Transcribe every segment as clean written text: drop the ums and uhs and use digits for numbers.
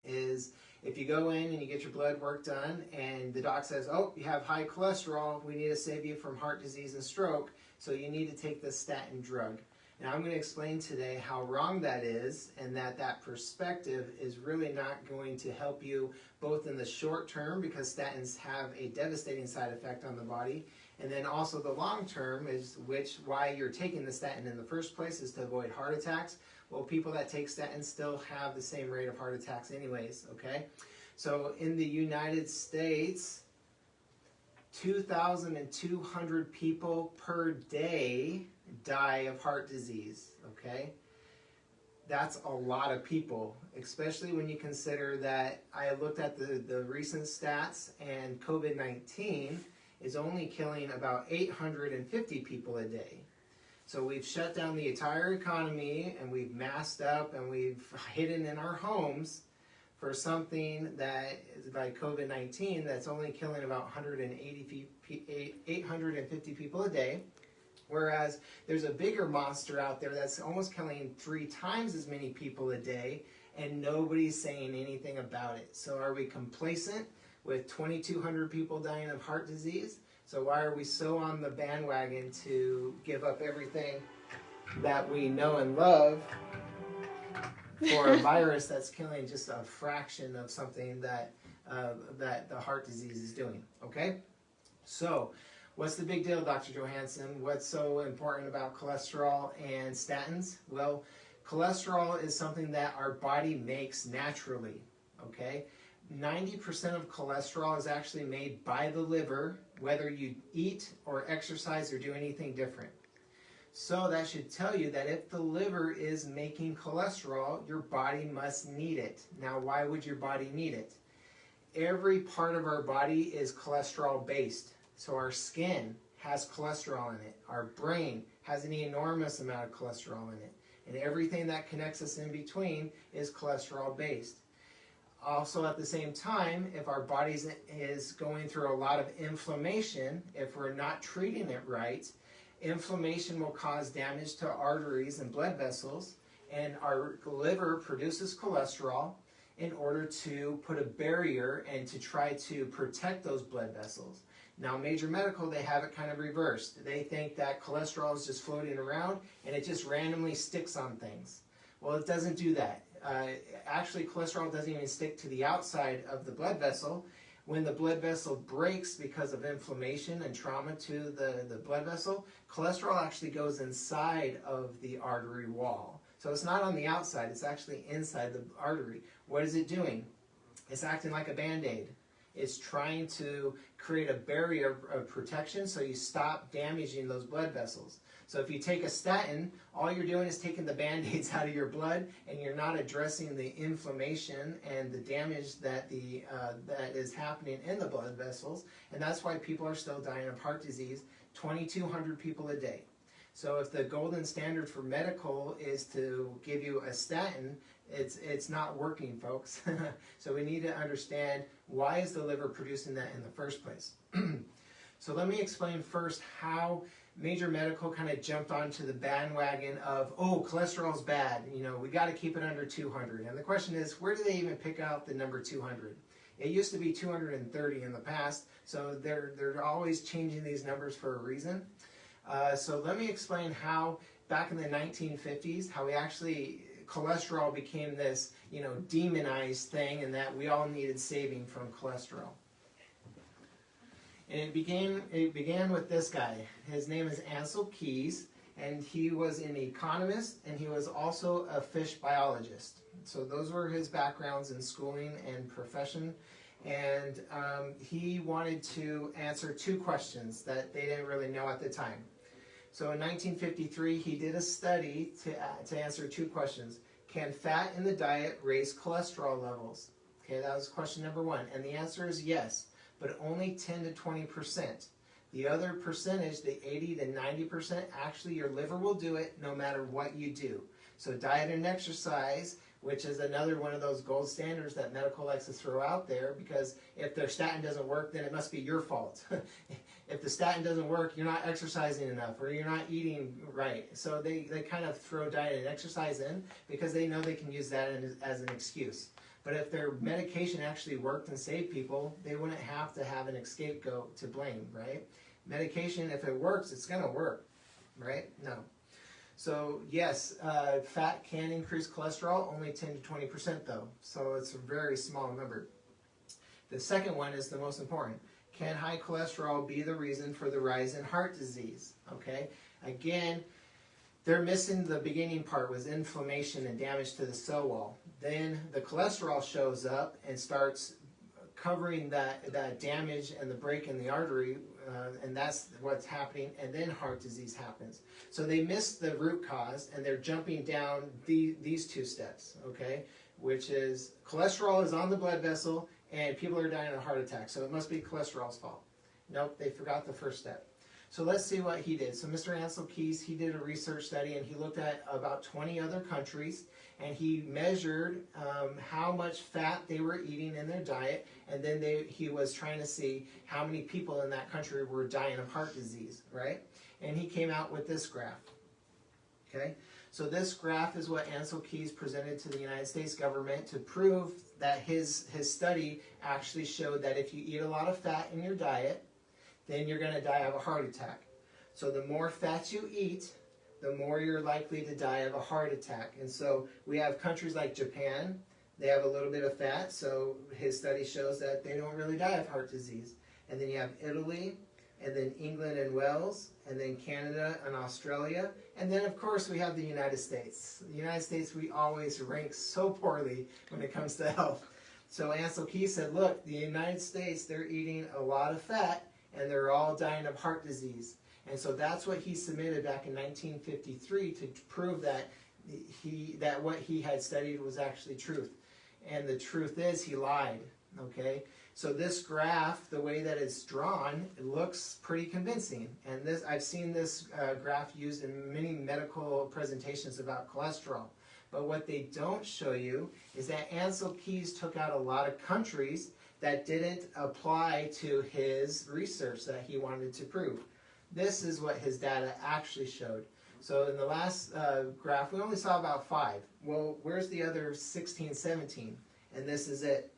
is if you go in and you get your blood work done and the doc says, oh, you have high cholesterol, we need to save you from heart disease and stroke, so you need to take this statin drug. And I'm going to explain today how wrong that is, and that perspective is really not going to help you both in the short term, because statins have a devastating side effect on the body, and then also the long term, is why you're taking the statin in the first place is to avoid heart attacks. Well, people that take statins still have the same rate of heart attacks anyways, okay? So in the United States, 2,200 people per day die of heart disease, okay? That's a lot of people, especially when you consider that I looked at the recent stats, and COVID-19 is only killing about 850 people a day. So we've shut down the entire economy, and we've masked up, and we've hidden in our homes for something that is like COVID-19 that's only killing about 850 people a day. Whereas there's a bigger monster out there that's almost killing 3 times as many people a day, and nobody's saying anything about it. So are we complacent with 2,200 people dying of heart disease? So why are we so on the bandwagon to give up everything that we know and love for a virus that's killing just a fraction of something that the heart disease is doing? Okay? So what's the big deal, Dr. Johansson? What's so important about cholesterol and statins? Well, cholesterol is something that our body makes naturally, okay? 90% of cholesterol is actually made by the liver, whether you eat or exercise or do anything different. So that should tell you that if the liver is making cholesterol, your body must need it. Now, why would your body need it? Every part of our body is cholesterol based. So our skin has cholesterol in it. Our brain has an enormous amount of cholesterol in it. And everything that connects us in between is cholesterol based. Also, at the same time, if our body is going through a lot of inflammation, if we're not treating it right, inflammation will cause damage to arteries and blood vessels, and our liver produces cholesterol in order to put a barrier and to try to protect those blood vessels. Now, Major Medical, they have it kind of reversed. They think that cholesterol is just floating around and it just randomly sticks on things. Well, it doesn't do that. Actually, cholesterol doesn't even stick to the outside of the blood vessel. When the blood vessel breaks because of inflammation and trauma to the blood vessel, cholesterol actually goes inside of the artery wall. So it's not on the outside, it's actually inside the artery. What is it doing? It's acting like a Band-Aid. It's trying to create a barrier of protection so you stop damaging those blood vessels. So if you take a statin, all you're doing is taking the Band-Aids out of your blood, and you're not addressing the inflammation and the damage that that is happening in the blood vessels, and that's why people are still dying of heart disease, 2,200 people a day. So if the golden standard for medical is to give you a statin, it's not working, folks. So we need to understand, why is the liver producing that in the first place? So let me explain first how Major Medical kind of jumped onto the bandwagon of, oh, cholesterol's bad, you know, we got to keep it under 200. And the question is, where do they even pick out the number 200? It used to be 230 in the past, so they're always changing these numbers for a reason. So let me explain how back in the 1950s, how cholesterol became this, you know, demonized thing, and that we all needed saving from cholesterol. And it began with this guy. His name is Ansel Keys, and he was an economist, and he was also a fish biologist. So those were his backgrounds in schooling and profession. And he wanted to answer 2 questions that they didn't really know at the time. So in 1953, he did a study to answer 2 questions. Can fat in the diet raise cholesterol levels? Okay, that was question number 1. And the answer is yes, but only 10 to 20%. The other percentage, the 80 to 90%, actually your liver will do it no matter what you do. So diet and exercise, which is another one of those gold standards that medical likes to throw out there, because if the statin doesn't work, then it must be your fault. If the statin doesn't work, you're not exercising enough, or you're not eating right. So they kind of throw diet and exercise in because they know they can use that as an excuse. But if their medication actually worked and saved people, they wouldn't have to have an scapegoat to blame, right? Medication, if it works, it's going to work, right? No. So yes, fat can increase cholesterol, only 10 to 20% though. So it's a very small number. The second one is the most important. Can high cholesterol be the reason for the rise in heart disease? Okay, again, they're missing the beginning part, was inflammation and damage to the cell wall. Then the cholesterol shows up and starts covering that damage and the break in the artery, and that's what's happening, and then heart disease happens. So they missed the root cause, and they're jumping down these two steps, okay, which is cholesterol is on the blood vessel, and people are dying of a heart attack, so it must be cholesterol's fault. Nope, they forgot the first step. So let's see what he did. So Mr. Ancel Keys, he did a research study, and he looked at about 20 other countries, and he measured how much fat they were eating in their diet, and then he was trying to see how many people in that country were dying of heart disease, right? And he came out with this graph, okay? So this graph is what Ancel Keys presented to the United States government to prove that his study actually showed that if you eat a lot of fat in your diet, then you're going to die of a heart attack. So the more fat you eat, the more you're likely to die of a heart attack. And so we have countries like Japan, they have a little bit of fat, so his study shows that they don't really die of heart disease. And then you have Italy, and then England and Wales, and then Canada and Australia, and then of course we have the United States. The United States, we always rank so poorly when it comes to health. So Ancel Keys said, look, the United States, they're eating a lot of fat, and they're all dying of heart disease. And so that's what he submitted back in 1953 to prove that what he had studied was actually truth. And the truth is he lied, okay? So this graph, the way that it's drawn, it looks pretty convincing. And this, I've seen this graph used in many medical presentations about cholesterol. But what they don't show you is that Ancel Keys took out a lot of countries that didn't apply to his research that he wanted to prove. This is what his data actually showed. So in the last graph, we only saw about 5. Well, where's the other 16, 17? And this is it.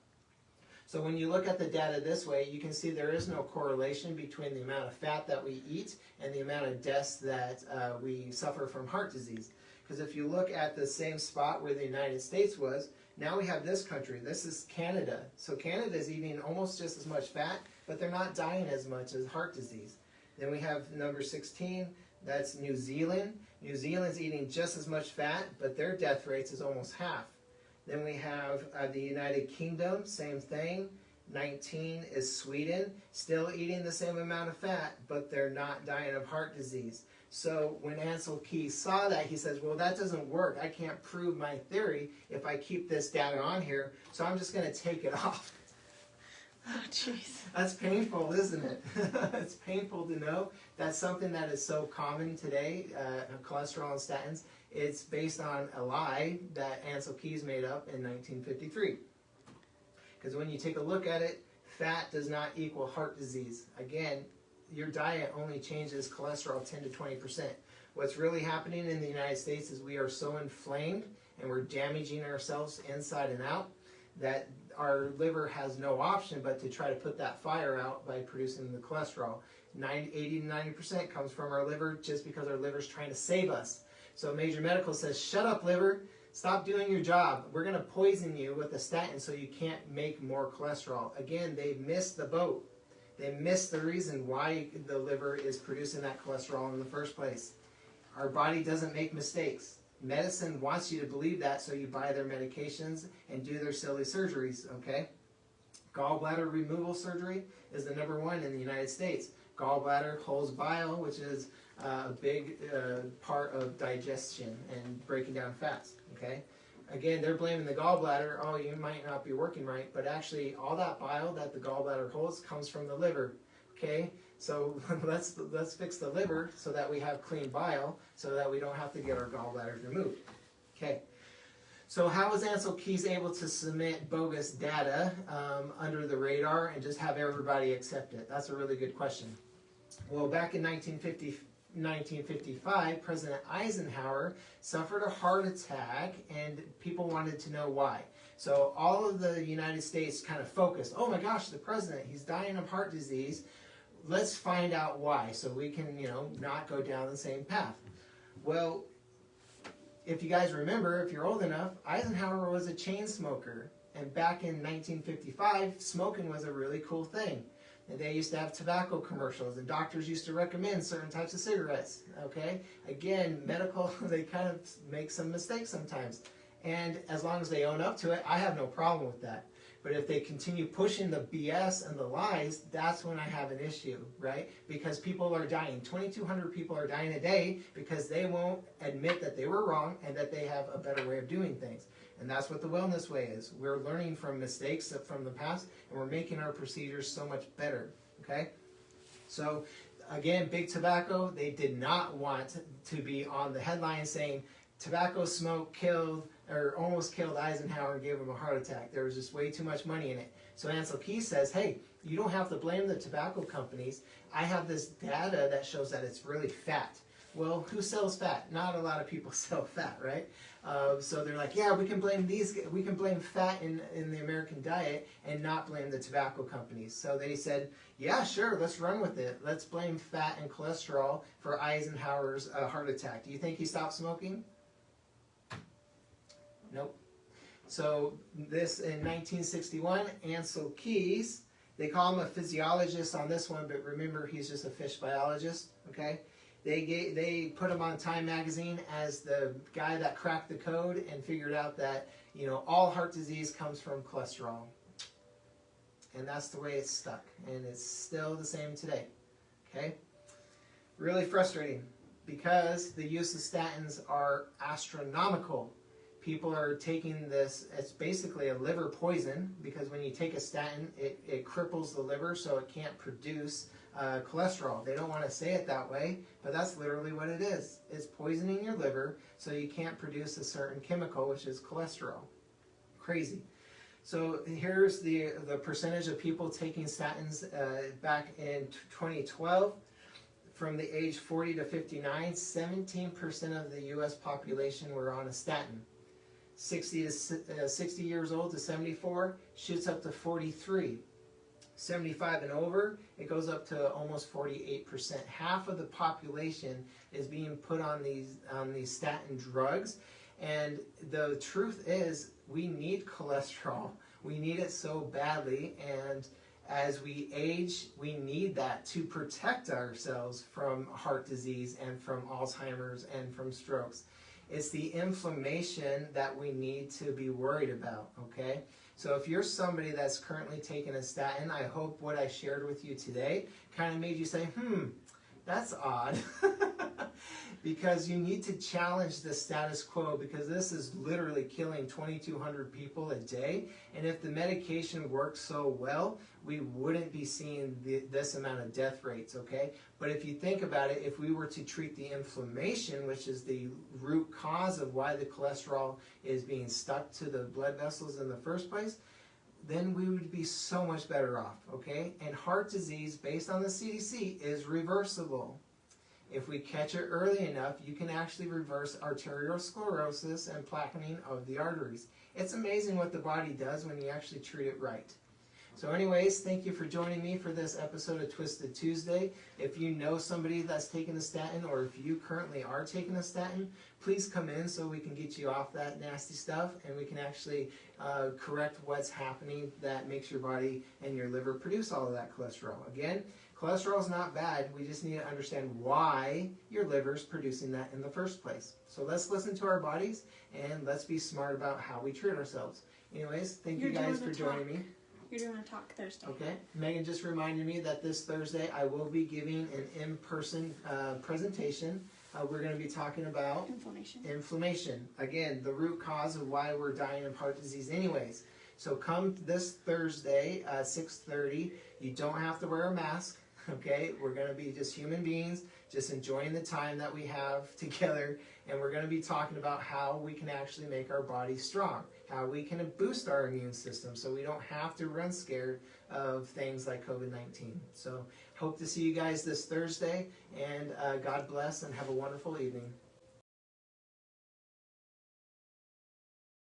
So when you look at the data this way, you can see there is no correlation between the amount of fat that we eat and the amount of deaths that we suffer from heart disease. Because if you look at the same spot where the United States was, now we have this country. This is Canada. So Canada is eating almost just as much fat, but they're not dying as much as heart disease. Then we have number 16, that's New Zealand. New Zealand's eating just as much fat, but their death rates is almost half. Then we have the United Kingdom, same thing. 19 is Sweden, still eating the same amount of fat, but they're not dying of heart disease. So when Ancel Keys saw that, he says, well, that doesn't work. I can't prove my theory if I keep this data on here, so I'm just going to take it off. Oh, jeez. That's painful, isn't it? It's painful to know that's something that is so common today, cholesterol and statins. It's based on a lie that Ancel Keys made up in 1953. Because when you take a look at it, fat does not equal heart disease. Again, your diet only changes cholesterol 10 to 20%. What's really happening in the United States is we are so inflamed and we're damaging ourselves inside and out that our liver has no option but to try to put that fire out by producing the cholesterol. 80 to 90% comes from our liver just because our liver's trying to save us. So Major Medical says, shut up, liver. Stop doing your job. We're going to poison you with a statin so you can't make more cholesterol. Again, they missed the boat. They missed the reason why the liver is producing that cholesterol in the first place. Our body doesn't make mistakes. Medicine wants you to believe that, so you buy their medications and do their silly surgeries, okay? Gallbladder removal surgery is the #1 in the United States. Gallbladder holds bile, which is a big part of digestion and breaking down fats, okay? Again, they're blaming the gallbladder. Oh, you might not be working right, but actually all that bile that the gallbladder holds comes from the liver, okay? So let's fix the liver so that we have clean bile so that we don't have to get our gallbladders removed, okay? So how was Ancel Keys able to submit bogus data under the radar and just have everybody accept it? That's a really good question. Well, back in 1955, President Eisenhower suffered a heart attack, and people wanted to know why. So all of the United States kind of focused, oh my gosh, the president, he's dying of heart disease. Let's find out why so we can, not go down the same path. Well, if you guys remember, if you're old enough, Eisenhower was a chain smoker. And back in 1955, smoking was a really cool thing. And they used to have tobacco commercials, and doctors used to recommend certain types of cigarettes, okay? Again, medical, they kind of make some mistakes sometimes. And as long as they own up to it, I have no problem with that. But if they continue pushing the BS and the lies, that's when I have an issue, right? Because people are dying. 2,200 people are dying a day because they won't admit that they were wrong and that they have a better way of doing things. And that's what the wellness way is. We're learning from mistakes from the past, and we're making our procedures so much better, okay? So, again, big tobacco, they did not want to be on the headline saying, tobacco smoke killed or almost killed Eisenhower and gave him a heart attack. There was just way too much money in it. So Ansel Keys says, hey, you don't have to blame the tobacco companies. I have this data that shows that it's really fat. Well, who sells fat? Not a lot of people sell fat, right? So they're like, yeah, we can blame fat in the American diet and not blame the tobacco companies. So they said, yeah, sure, let's run with it. Let's blame fat and cholesterol for Eisenhower's heart attack. Do you think he stopped smoking? Nope. So this in 1961, Ansel Keys, they call him a physiologist on this one, but remember he's just a fish biologist, okay? They put him on Time magazine as the guy that cracked the code and figured out that, all heart disease comes from cholesterol. And that's the way it's stuck. And it's still the same today, okay? Really frustrating because the use of statins are astronomical. People are taking this, it's basically a liver poison because when you take a statin, it cripples the liver so it can't produce cholesterol. They don't want to say it that way, but that's literally what it is. It's poisoning your liver so you can't produce a certain chemical, which is cholesterol. Crazy. So here's the percentage of people taking statins back in 2012. From the age 40 to 59, 17% of the U.S. population were on a statin. 60 years old to 74 shoots up to 43. 75 and over, it goes up to almost 48%. Half of the population is being put on these statin drugs. And the truth is, we need cholesterol. We need it so badly, and as we age, we need that to protect ourselves from heart disease and from Alzheimer's and from strokes. It's the inflammation that we need to be worried about, okay? So if you're somebody that's currently taking a statin, I hope what I shared with you today kind of made you say, that's odd. Because you need to challenge the status quo, because this is literally killing 2,200 people a day. And if the medication works so well, we wouldn't be seeing this amount of death rates, okay? But if you think about it, if we were to treat the inflammation, which is the root cause of why the cholesterol is being stuck to the blood vessels in the first place, then we would be so much better off, okay? And heart disease, based on the CDC, is reversible. If we catch it early enough, you can actually reverse arteriosclerosis and plaquing of the arteries. It's amazing what the body does when you actually treat it right. So anyways, thank you for joining me for this episode of Twisted Tuesday. If you know somebody that's taking a statin, or if you currently are taking a statin, please come in so we can get you off that nasty stuff and we can actually correct what's happening that makes your body and your liver produce all of that cholesterol. Again, cholesterol is not bad. We just need to understand why your liver's producing that in the first place. So let's listen to our bodies and let's be smart about how we treat ourselves. Anyways, thank you guys for joining me. You're doing a talk Thursday. Okay. Megan just reminded me that this Thursday I will be giving an in-person presentation. We're going to be talking about inflammation. Again, the root cause of why we're dying of heart disease anyways. So come this Thursday at 6:30. You don't have to wear a mask. Okay, we're going to be just human beings, just enjoying the time that we have together, and we're going to be talking about how we can actually make our body strong, how we can boost our immune system so we don't have to run scared of things like COVID-19. So hope to see you guys this Thursday, and God bless and have a wonderful evening.